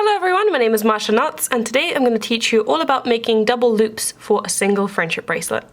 Hello everyone, my name is Masha and today I'm going to teach you all about making double loops for a single friendship bracelet.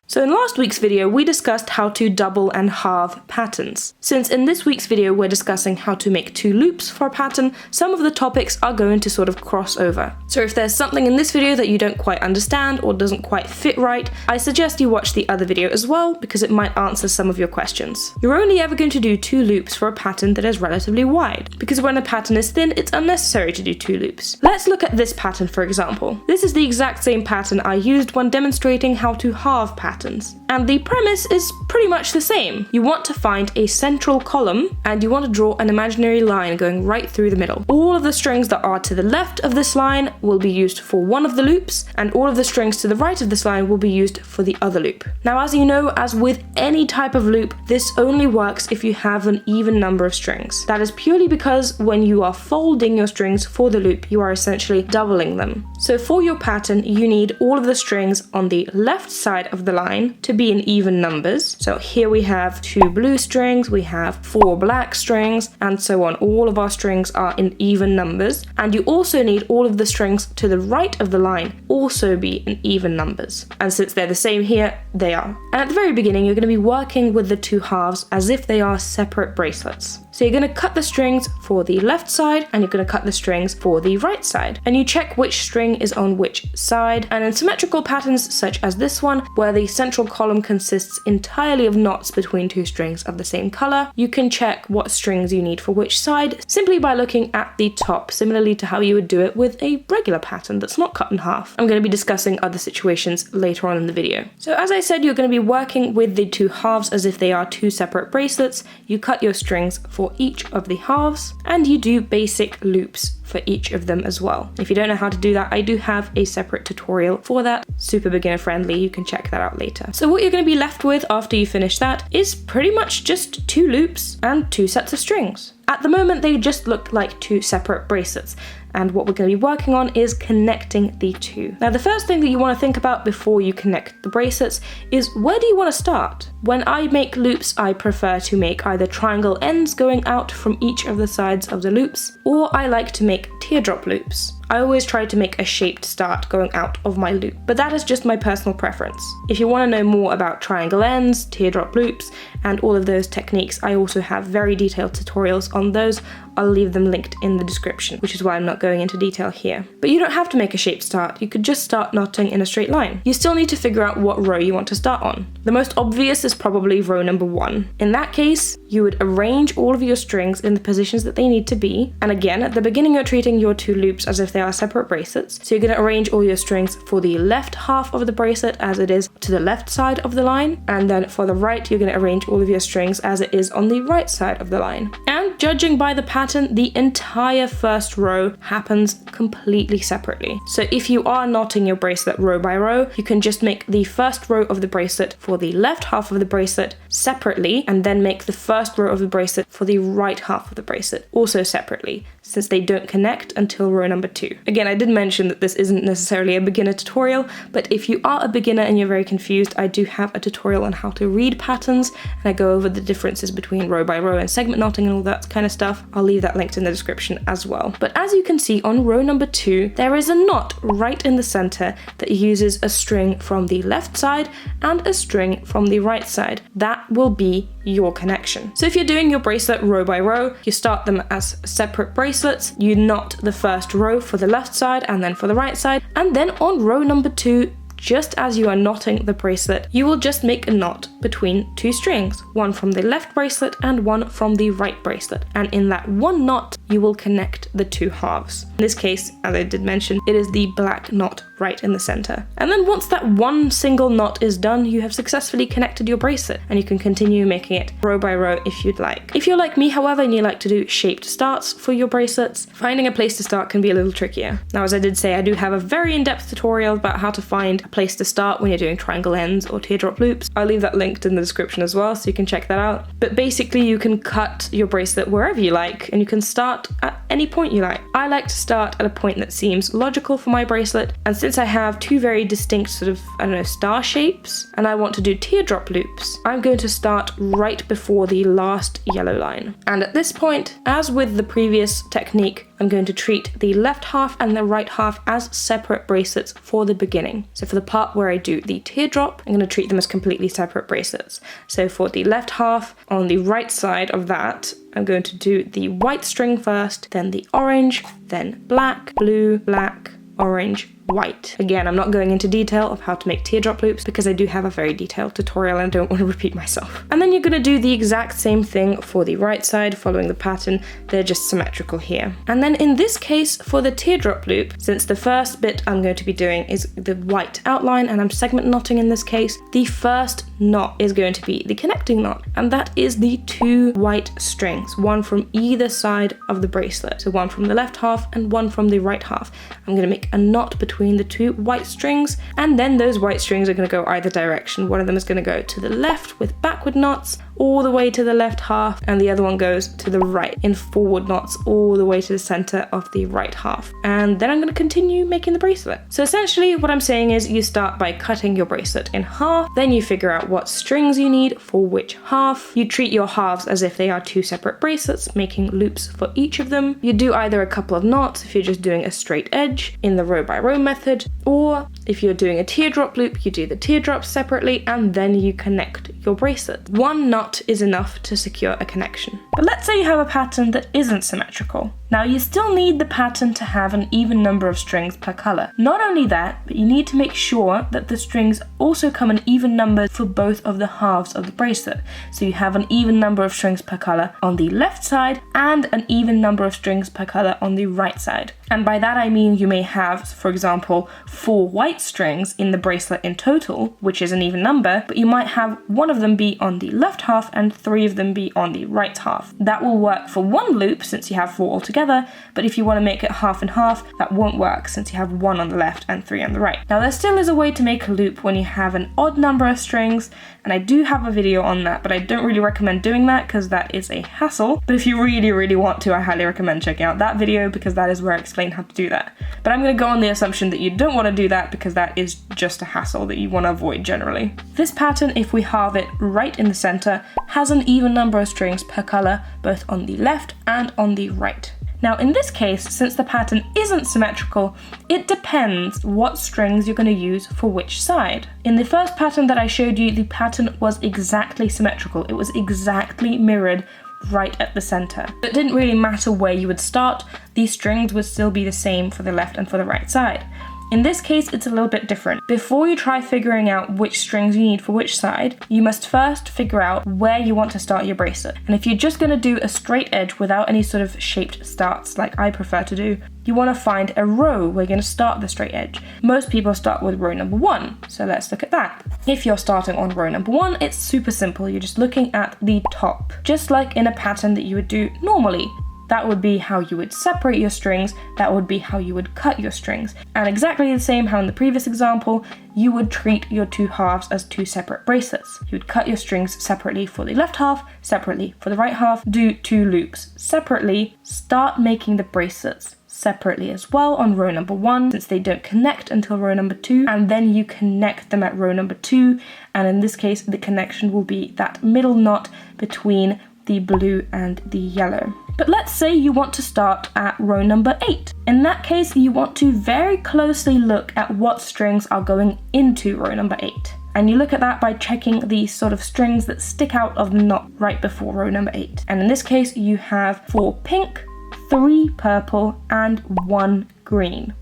So in last week's video, we discussed how to double and halve patterns. Since in this week's video, we're discussing how to make two loops for a pattern, some of the topics are going to sort of cross over. So if there's something in this video that you don't quite understand or doesn't quite fit right, I suggest you watch the other video as well because it might answer some of your questions. You're only ever going to do two loops for a pattern that is relatively wide, because when a pattern is thin, it's unnecessary to do two loops. Let's look at this pattern for example. This is the exact same pattern I used when demonstrating how to halve patterns. And the premise is pretty much the same. You want to find a central column and you want to draw an imaginary line going right through the middle. All of the strings that are to the left of this line will be used for one of the loops, and all of the strings to the right of this line will be used for the other loop. Now, as you know, as with any type of loop, this only works if you have an even number of strings. That is purely because when you are folding your strings for the loop, you are essentially doubling them. So for your pattern, you need all of the strings on the left side of the line to be in even numbers. So here we have 2 blue strings, we have 4 black strings, and so on. All of our strings are in even numbers. And you also need all of the strings to the right of the line also be in even numbers. And since they're the same here, they are. And at the very beginning, you're going to be working with the two halves as if they are separate bracelets. So you're going to cut the strings for the left side and you're going to cut the strings for the right side. And you check which string is on which side. And in symmetrical patterns such as this one, where the central column consists entirely of knots between two strings of the same color, you can check what strings you need for which side simply by looking at the top, similarly to how you would do it with a regular pattern that's not cut in half. I'm going to be discussing other situations later on in the video. So as I said, you're going to be working with the two halves as if they are two separate bracelets. You cut your strings for each of the halves and you do basic loops for each of them as well. If you don't know how to do that, I do have a separate tutorial for that, super beginner friendly, you can check that out later. So what you're going to be left with after you finish that is pretty much just 2 loops and 2 sets of strings. At the moment, they just look like 2 separate bracelets, and what we're going to be working on is connecting the two. Now, the first thing that you want to think about before you connect the bracelets is where do you want to start? When I make loops, I prefer to make either triangle ends going out from each of the sides of the loops, or I like to make teardrop loops. I always try to make a shaped start going out of my loop, but that is just my personal preference. If you want to know more about triangle ends, teardrop loops, and all of those techniques, I also have very detailed tutorials on those. I'll leave them linked in the description, which is why I'm not going into detail here. But you don't have to make a shaped start, you could just start knotting in a straight line. You still need to figure out what row you want to start on. The most obvious is probably row number 1. In that case, you would arrange all of your strings in the positions that they need to be, and again, at the beginning you're treating your 2 loops as if they are separate bracelets. So you're going to arrange all your strings for the left half of the bracelet as it is to the left side of the line, and then for the right you're going to arrange all of your strings as it is on the right side of the line. And judging by the pattern, the entire first row happens completely separately. So if you are knotting your bracelet row by row, you can just make the first row of the bracelet for the left half of the bracelet separately, and then make the first row of the bracelet for the right half of the bracelet also separately, since they don't connect until row number 2. Again, I did mention that this isn't necessarily a beginner tutorial, but if you are a beginner and you're very confused, I do have a tutorial on how to read patterns, and I go over the differences between row by row and segment knotting and all that kind of stuff. I'll leave that linked in the description as well. But as you can see on row number 2, there is a knot right in the center that uses a string from the left side and a string from the right side. That will be your connection. So if you're doing your bracelet row by row, you start them as separate bracelets, you knot the first row for the left side and then for the right side, and then on row number 2, just as you are knotting the bracelet, you will just make a knot between 2 strings, one from the left bracelet and one from the right bracelet. And in that one knot, you will connect the 2 halves. In this case, as I did mention, it is the black knot right in the center. And then once that one single knot is done, you have successfully connected your bracelet, and you can continue making it row by row if you'd like. If you're like me, however, and you like to do shaped starts for your bracelets, finding a place to start can be a little trickier. Now, as I did say, I do have a very in-depth tutorial about how to find a place to start when you're doing triangle ends or teardrop loops. I'll leave that linked in the description as well, so you can check that out. But basically, you can cut your bracelet wherever you like, and you can start start at any point you like. I like to start at a point that seems logical for my bracelet, and since I have two very distinct sort of, I don't know, star shapes, and I want to do teardrop loops, I'm going to start right before the last yellow line. And at this point, as with the previous technique, I'm going to treat the left half and the right half as separate bracelets for the beginning. So for the part where I do the teardrop, I'm going to treat them as completely separate bracelets. So for the left half, on the right side of that, I'm going to do the white string first, then the orange, then black, blue, black, orange, white. Again, I'm not going into detail of how to make teardrop loops because I do have a very detailed tutorial and I don't want to repeat myself. And then you're going to do the exact same thing for the right side, following the pattern. They're just symmetrical here. And then in this case, for the teardrop loop, since the first bit I'm going to be doing is the white outline and I'm segment knotting in this case, the first knot is going to be the connecting knot. And that is the two white strings, one from either side of the bracelet. So one from the left half and one from the right half. I'm going to make a knot between the two white strings, and then those white strings are going to go either direction. One of them is going to go to the left with backward knots all the way to the left half, and the other one goes to the right in forward knots all the way to the center of the right half. And then I'm going to continue making the bracelet. So essentially what I'm saying is you start by cutting your bracelet in half, then you figure out what strings you need for which half. You treat your halves as if they are two separate bracelets, making loops for each of them. You do either a couple of knots if you're just doing a straight edge in the row by row method, or if you're doing a teardrop loop, you do the teardrops separately and then you connect your bracelet. One knot is enough to secure a connection. But let's say you have a pattern that isn't symmetrical. Now you still need the pattern to have an even number of strings per color. Not only that, but you need to make sure that the strings also come in even numbers for both of the halves of the bracelet. So you have an even number of strings per color on the left side and an even number of strings per color on the right side. And by that I mean you may have, for example, 4 white strings in the bracelet in total, which is an even number, but you might have one of them be on the left half and 3 of them be on the right half. That will work for one loop since you have 4 altogether, but if you want to make it half and half, that won't work since you have 1 on the left and 3 on the right. Now there still is a way to make a loop when you have an odd number of strings, and I do have a video on that, but I don't really recommend doing that because that is a hassle. But if you really want to, I highly recommend checking out that video because that is where I explain how to do that. But I'm going to go on the assumption that you don't want to do that because that is just a hassle that you want to avoid generally. This pattern, if we halve it right in the center, has an even number of strings per color, both on the left and on the right. Now in this case, since the pattern isn't symmetrical, it depends what strings you're going to use for which side. In the first pattern that I showed you, the pattern was exactly symmetrical. It was exactly mirrored right at the center. It didn't really matter where you would start, these strings would still be the same for the left and for the right side. In this case, it's a little bit different. Before you try figuring out which strings you need for which side, you must first figure out where you want to start your bracelet. And if you're just going to do a straight edge without any sort of shaped starts like I prefer to do, you want to find a row where you're going to start the straight edge. Most people start with row number 1, so let's look at that. If you're starting on row number 1, it's super simple. You're just looking at the top, just like in a pattern that you would do normally. That would be how you would separate your strings, that would be how you would cut your strings. And exactly the same how in the previous example, you would treat your two halves as two separate bracelets. You would cut your strings separately for the left half, separately for the right half, do 2 loops separately, start making the bracelets separately as well on row number 1 since they don't connect until row number 2, and then you connect them at row number 2, and in this case the connection will be that middle knot between the blue and the yellow. But let's say you want to start at row number 8. In that case, you want to very closely look at what strings are going into row number 8. And you look at that by checking the sort of strings that stick out of the knot right before row number 8. And in this case, you have 4 pink, 3 purple, and 1 green.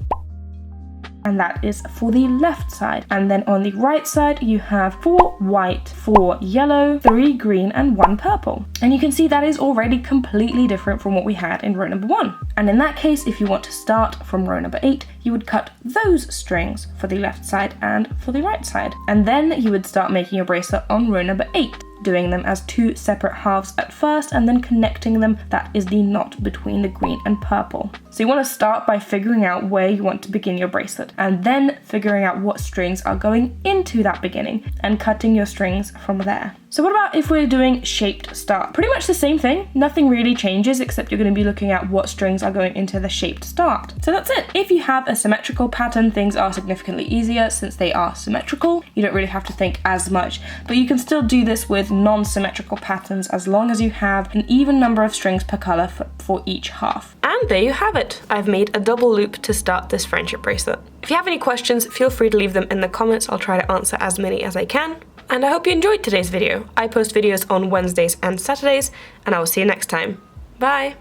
And that is for the left side. And then on the right side, you have 4 white, 4 yellow, 3 green, and 1 purple. And you can see that is already completely different from what we had in row number 1. And in that case, if you want to start from row number 8, you would cut those strings for the left side and for the right side. And then you would start making your bracelet on row number 8. Doing them as 2 separate halves at first and then connecting them. That is the knot between the green and purple. So you want to start by figuring out where you want to begin your bracelet and then figuring out what strings are going into that beginning and cutting your strings from there. So what about if we're doing shaped start? Pretty much the same thing, nothing really changes except you're going to be looking at what strings are going into the shaped start. So that's it. If you have a symmetrical pattern, things are significantly easier since they are symmetrical. You don't really have to think as much, but you can still do this with non-symmetrical patterns as long as you have an even number of strings per colour for each half. And there you have it. I've made a double loop to start this friendship bracelet. If you have any questions, feel free to leave them in the comments. I'll try to answer as many as I can. And I hope you enjoyed today's video. I post videos on Wednesdays and Saturdays, and I will see you next time. Bye!